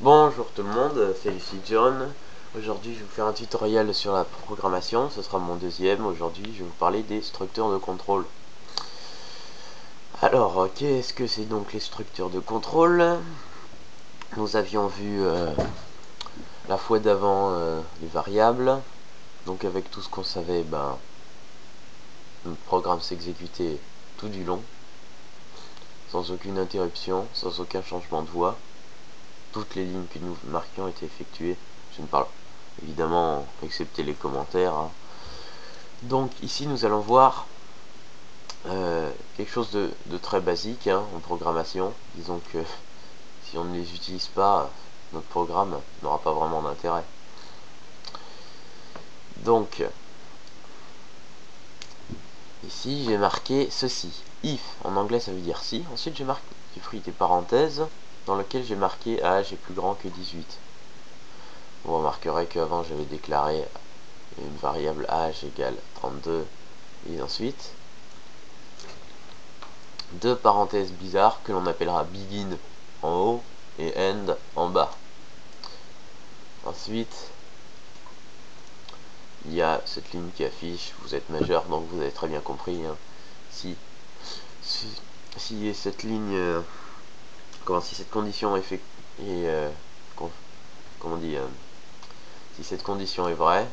Bonjour tout le monde, c'est ici John. Aujourd'hui je vais vous faire un tutoriel sur la programmation, ce sera mon deuxième. Aujourd'hui je vais vous parler des structures de contrôle. Alors qu'est-ce que c'est donc les structures de contrôle? Nous avions vu la fois d'avant les variables. Donc avec tout ce qu'on savait, notre programme s'exécutait tout du long, sans aucune interruption, sans aucun changement de voie. Toutes les lignes que nous marquions étaient effectuées. Je ne parle évidemment excepté les commentaires. Donc ici nous allons voir quelque chose de très basique en programmation. Disons que si on ne les utilise pas, notre programme n'aura pas vraiment d'intérêt. Donc ici j'ai marqué ceci. If en anglais ça veut dire si. Ensuite j'ai pris des parenthèses dans lesquelles j'ai marqué âge est plus grand que 18. Vous remarquerez qu'avant j'avais déclaré une variable âge égale 32 et ensuite deux parenthèses bizarres que l'on appellera begin en haut et end en bas. Ensuite il y a cette ligne qui affiche vous êtes majeur, donc vous avez très bien compris si cette ligne si cette condition est si cette condition est vraie,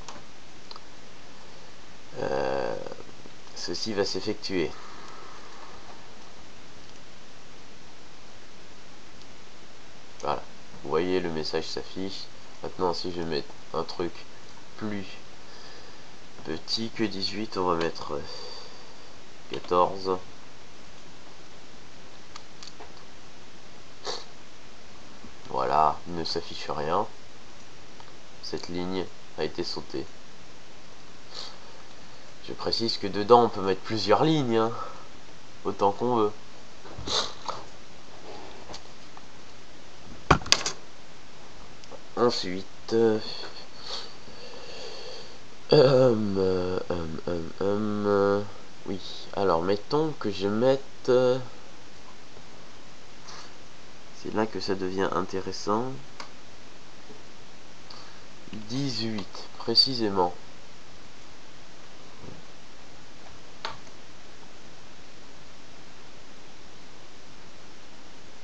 ceci va s'effectuer. Voilà, vous voyez le message s'affiche. Maintenant si je mets un truc plus petit que 18, on va mettre 14. Voilà, il ne s'affiche rien. Cette ligne a été sautée. Je précise que dedans on peut mettre plusieurs lignes, autant qu'on veut. Ensuite, oui, alors mettons que je mette, c'est là que ça devient intéressant, 18 précisément.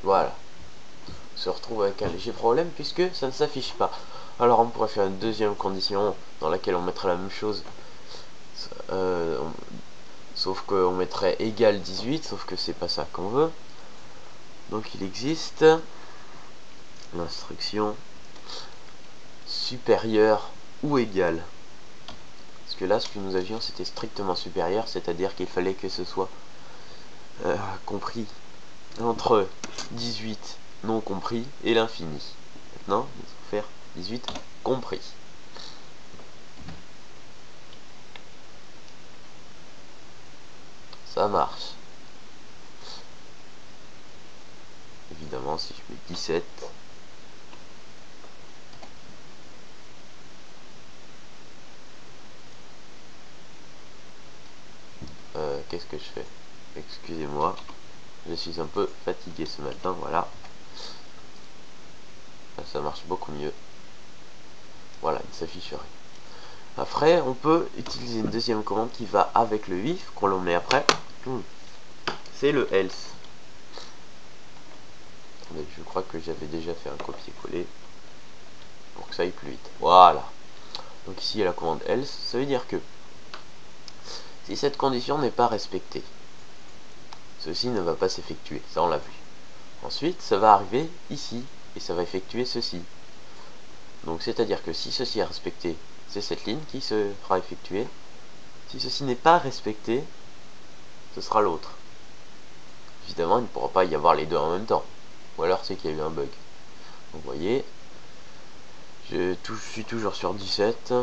Voilà, on se retrouve avec un léger problème puisque ça ne s'affiche pas. Alors on pourrait faire une deuxième condition dans laquelle on mettrait la même chose, sauf qu'on mettrait égal 18, sauf que c'est pas ça qu'on veut. Donc il existe l'instruction supérieur ou égal. Parce que là ce que nous avions c'était strictement supérieur, c'est-à-dire qu'il fallait que ce soit compris entre 18 non compris et l'infini. Maintenant il faut faire 18 compris. Ça marche. Évidemment si je mets 17, qu'est-ce que je fais? Excusez-moi, je suis un peu fatigué ce matin, voilà. Là, ça marche beaucoup mieux. Voilà, il ne s'affiche rien. Après, on peut utiliser une deuxième commande qui va avec le if, qu'on l'on met après. C'est le else. Mais je crois que j'avais déjà fait un copier-coller pour que ça aille plus vite. Voilà. Donc ici, il y a la commande else. Ça veut dire que si cette condition n'est pas respectée, ceci ne va pas s'effectuer. Ça, on l'a vu. Ensuite, ça va arriver ici et ça va effectuer ceci. Donc, c'est-à-dire que si ceci est respecté, c'est cette ligne qui sera effectuée. Si ceci n'est pas respecté, ce sera l'autre. Évidemment, il ne pourra pas y avoir les deux en même temps. Ou alors c'est qu'il y a eu un bug. Donc, vous voyez, je suis toujours sur 17.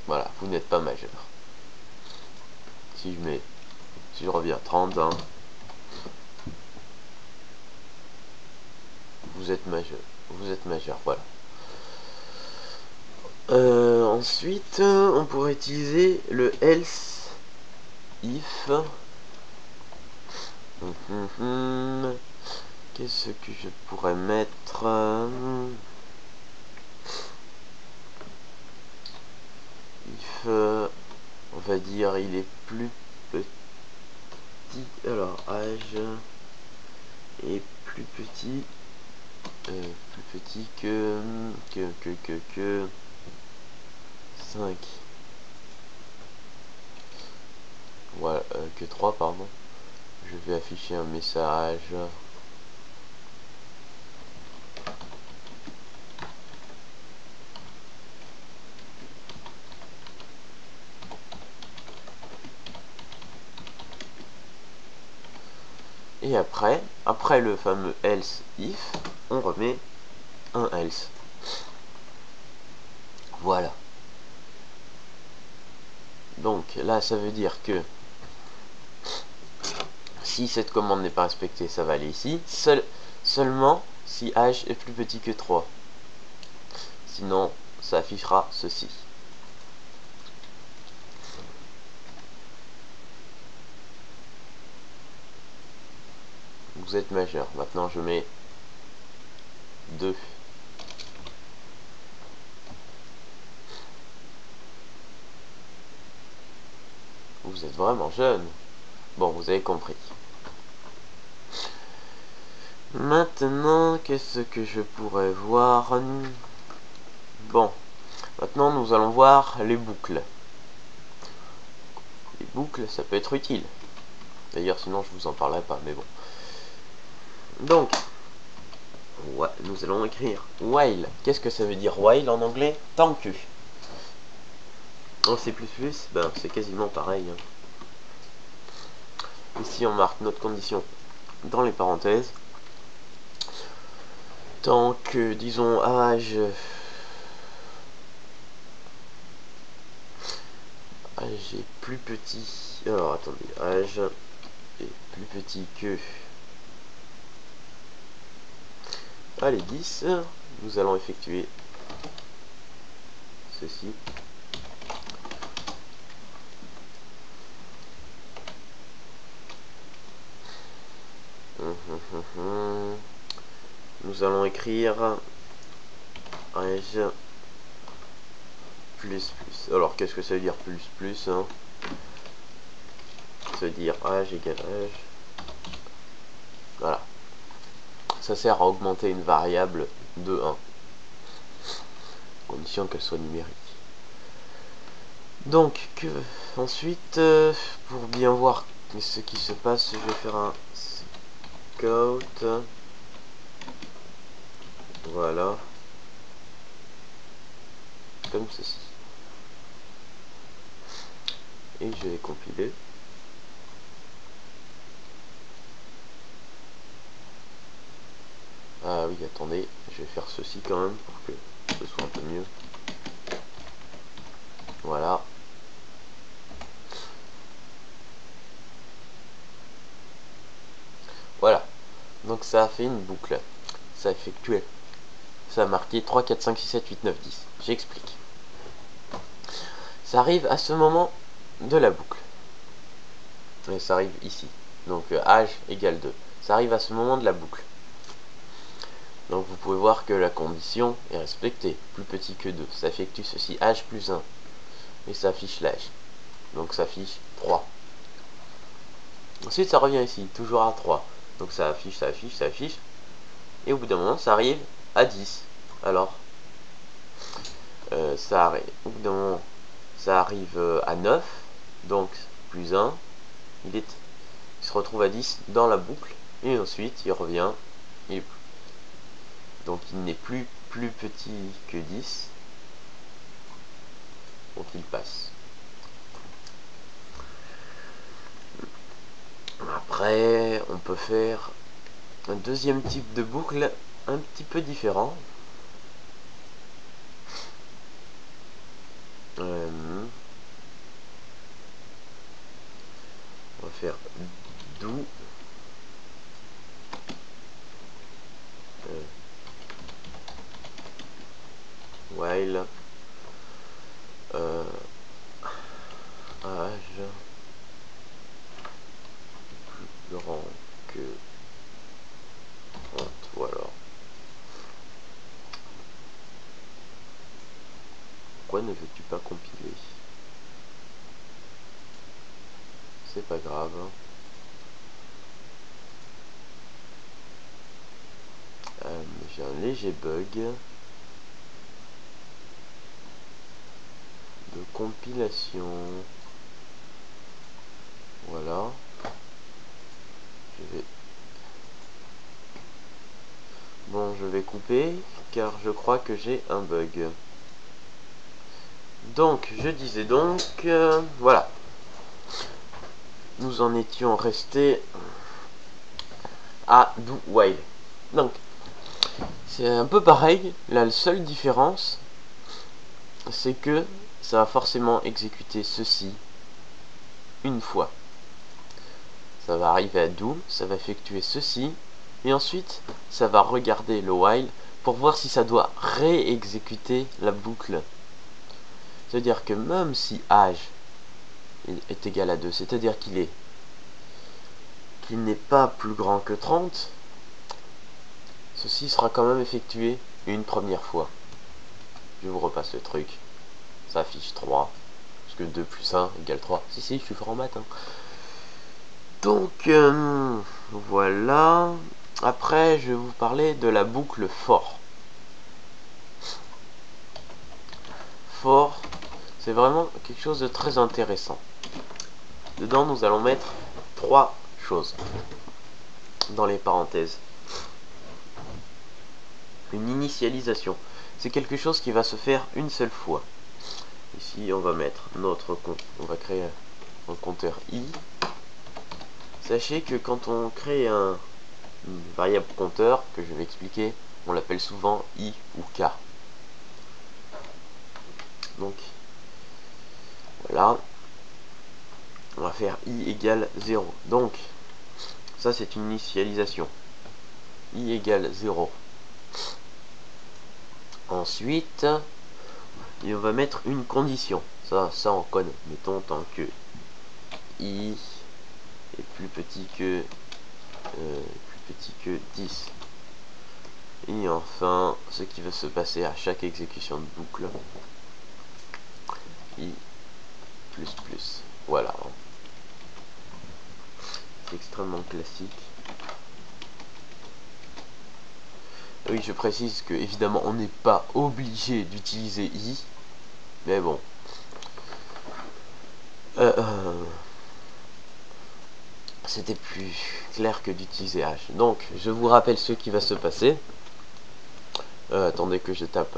Voilà, vous n'êtes pas majeur. Si je reviens à 30, vous êtes majeur, voilà. Ensuite, on pourrait utiliser le else if. Qu'est-ce que je pourrais mettre? If, on va dire, il est plus petit. Alors, âge est plus petit. Plus petit que 5. Voilà, que 3, pardon. Je vais afficher un message. Et après le fameux else if, on remet un else. Voilà. Donc là, ça veut dire que si cette commande n'est pas respectée, ça va aller ici. Seulement si âge est plus petit que 3. Sinon, ça affichera ceci. Vous êtes majeur. Maintenant, je mets 2. Vous êtes vraiment jeune. Bon, vous avez compris. Maintenant, qu'est-ce que je pourrais voir? Bon, maintenant nous allons voir les boucles. Les boucles, ça peut être utile. D'ailleurs, sinon je vous en parlerai pas, mais bon. Donc, ouais, nous allons écrire while. Qu'est-ce que ça veut dire while en anglais? Tant que. En C++, ben, c'est quasiment pareil. Hein. Ici, on marque notre condition dans les parenthèses. Tant que, disons, âge est plus petit. Alors, attendez, âge est plus petit que... Allez, 10. Nous allons effectuer ceci. Nous allons écrire âge plus plus. Alors qu'est-ce que ça veut dire plus plus hein? Ça veut dire âge égale âge. Voilà. Ça sert à augmenter une variable de 1. Condition qu'elle soit numérique. Donc ensuite, pour bien voir ce qui se passe, je vais faire un scout. Voilà. Comme ceci. Et je vais compiler. Ah oui, attendez, je vais faire ceci quand même pour que ce soit un peu mieux. Voilà. Voilà. Donc ça a fait une boucle. Ça a effectué. Ça a marqué 3, 4, 5, 6, 7, 8, 9, 10. J'explique. Ça arrive à ce moment de la boucle. Et ça arrive ici. Donc âge égale 2. Ça arrive à ce moment de la boucle. Donc vous pouvez voir que la condition est respectée. Plus petit que 2. Ça effectue ceci. Âge plus 1. Et ça affiche l'âge. Donc ça affiche 3. Ensuite ça revient ici. Toujours à 3. Donc ça affiche, ça affiche, ça affiche. Et au bout d'un moment ça arrive à 10. Alors ça arrive. Au bout d'un moment ça arrive à 9. Donc plus 1. Il se retrouve à 10 dans la boucle. Et ensuite il revient. Donc il n'est plus petit que 10. Donc il passe. Après, on peut faire un deuxième type de boucle un petit peu différent. On va faire do while âge plus grand que pourquoi ne veux-tu pas compiler? C'est pas grave. J'ai un léger bug de compilation. Voilà. Bon, je vais couper car je crois que j'ai un bug. Donc, je disais donc, voilà. Nous en étions restés à do while. Donc, c'est un peu pareil. La seule différence, c'est que ça va forcément exécuter ceci une fois. Ça va arriver à do, ça va effectuer ceci, et ensuite, ça va regarder le while pour voir si ça doit réexécuter la boucle. C'est-à-dire que même si âge est égal à 2, c'est-à-dire qu'il n'est pas plus grand que 30, ceci sera quand même effectué une première fois. Je vous repasse le truc. Ça affiche 3, parce que 2 plus 1 égale 3. Si, je suis fort en maths. Hein. Donc, voilà. Après, je vais vous parler de la boucle for. For, c'est vraiment quelque chose de très intéressant. Dedans, nous allons mettre 3 choses dans les parenthèses. Une initialisation. C'est quelque chose qui va se faire une seule fois. Ici, on va mettre notre compte. On va créer un compteur i. Sachez que quand on crée une variable compteur, que je vais expliquer, on l'appelle souvent i ou k. Donc, voilà. On va faire i égale 0. Donc, ça c'est une initialisation. I égale 0. Ensuite, on va mettre une condition. Ça on connaît. Mettons tant que i est plus petit que 10. Et enfin, ce qui va se passer à chaque exécution de boucle, i plus plus. Voilà. C'est extrêmement classique. Oui, je précise que évidemment on n'est pas obligé d'utiliser i, mais bon. C'était plus clair que d'utiliser h. Donc, je vous rappelle ce qui va se passer. Attendez que je tape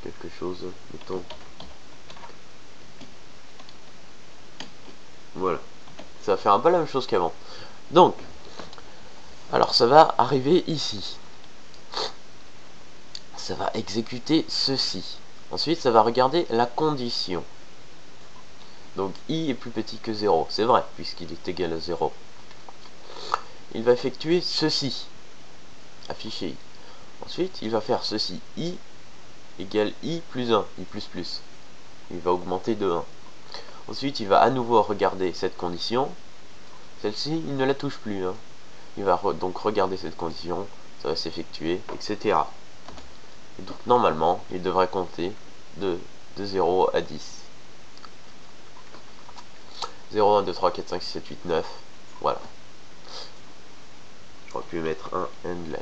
quelque chose, mettons. Voilà. Ça va faire un peu la même chose qu'avant. Donc, alors ça va arriver ici. Ça va exécuter ceci. Ensuite, ça va regarder la condition. Donc, i est plus petit que 0. C'est vrai, puisqu'il est égal à 0. Il va effectuer ceci. Afficher i. Ensuite, il va faire ceci. I égale i plus 1. I plus plus. Il va augmenter de 1. Ensuite, il va à nouveau regarder cette condition. Celle-ci, il ne la touche plus. Hein. Il va donc regarder cette condition. Ça va s'effectuer, etc. Et donc, normalement, il devrait compter de 0 à 10. 0, 1, 2, 3, 4, 5, 6, 7, 8, 9. Voilà. J'aurais pu mettre un endline.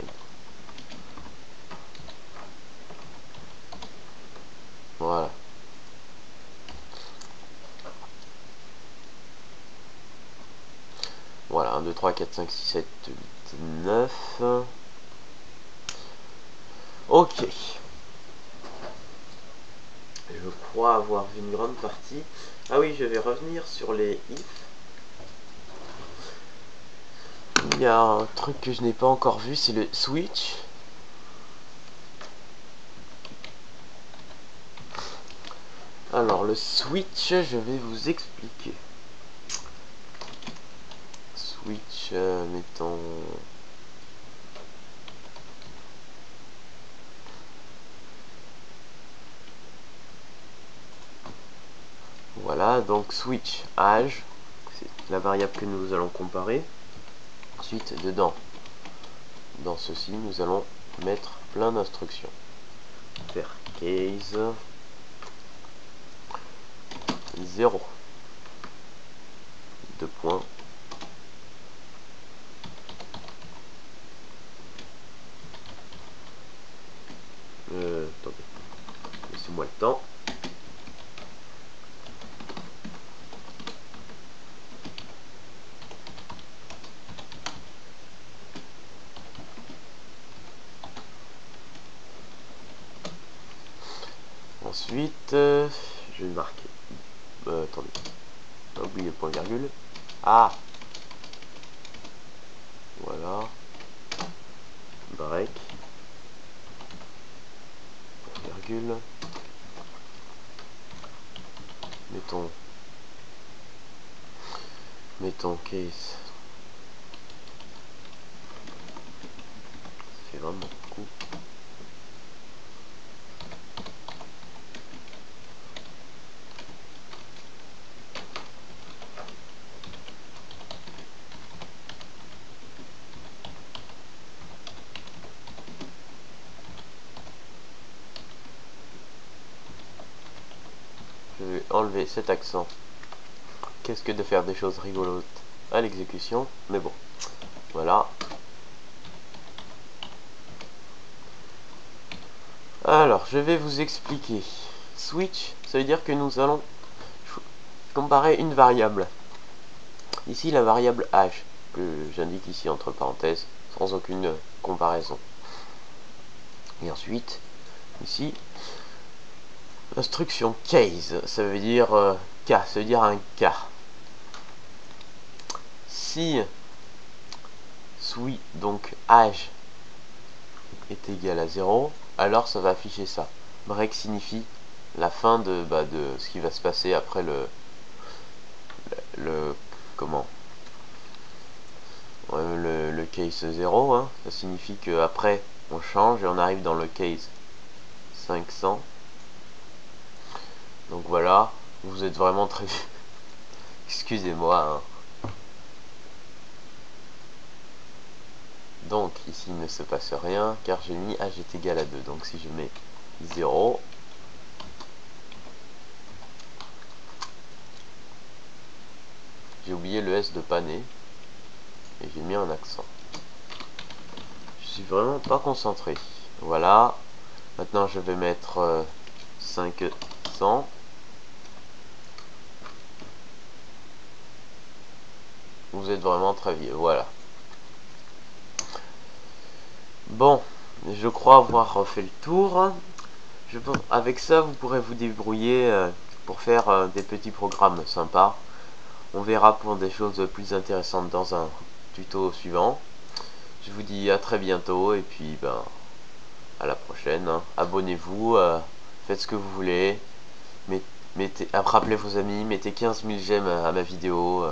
Voilà. Voilà, 1, 2, 3, 4, 5, 6, 7, 8, 9. Ok. Je crois avoir vu une grande partie. Ah oui, je vais revenir sur les if. Il y a un truc que je n'ai pas encore vu, c'est le switch. Alors, le switch, je vais vous expliquer. Switch, mettons... Voilà, donc switch âge, c'est la variable que nous allons comparer. Ensuite, dedans, dans ceci, nous allons mettre plein d'instructions. Faire case, 0. 2 points. Attendez, laissez-moi le temps. Ensuite, je vais marquer. Attendez, j'ai oublié le point virgule. Ah, voilà. Break. Point virgule. Mettons case. C'est vraiment beaucoup. Je vais enlever cet accent. Qu'est-ce que de faire des choses rigolotes à l'exécution, mais bon, voilà. Alors, je vais vous expliquer. Switch, ça veut dire que nous allons comparer une variable. Ici, la variable âge, que j'indique ici entre parenthèses, sans aucune comparaison. Et ensuite, ici, l'instruction case, ça veut dire cas, ça veut dire un cas. Si donc âge est égal à 0, alors ça va afficher ça. Break signifie la fin de ce qui va se passer après le case 0, hein. Ça signifie que après on change et on arrive dans le case 500. Donc voilà, vous êtes vraiment très excusez-moi, hein. Donc ici il ne se passe rien car j'ai mis âge est égal à 2. Donc si je mets 0, j'ai oublié le S de pané et j'ai mis un accent. Je suis vraiment pas concentré. Voilà. Maintenant je vais mettre 500. Vous êtes vraiment très vieux. Voilà. Bon, je crois avoir refait le tour. Avec ça, vous pourrez vous débrouiller pour faire des petits programmes sympas. On verra pour des choses plus intéressantes dans un tuto suivant. Je vous dis à très bientôt et puis à la prochaine, hein. Abonnez-vous, faites ce que vous voulez. Rappelez vos amis, mettez 15 000 j'aime à ma vidéo.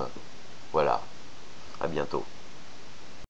Voilà, à bientôt.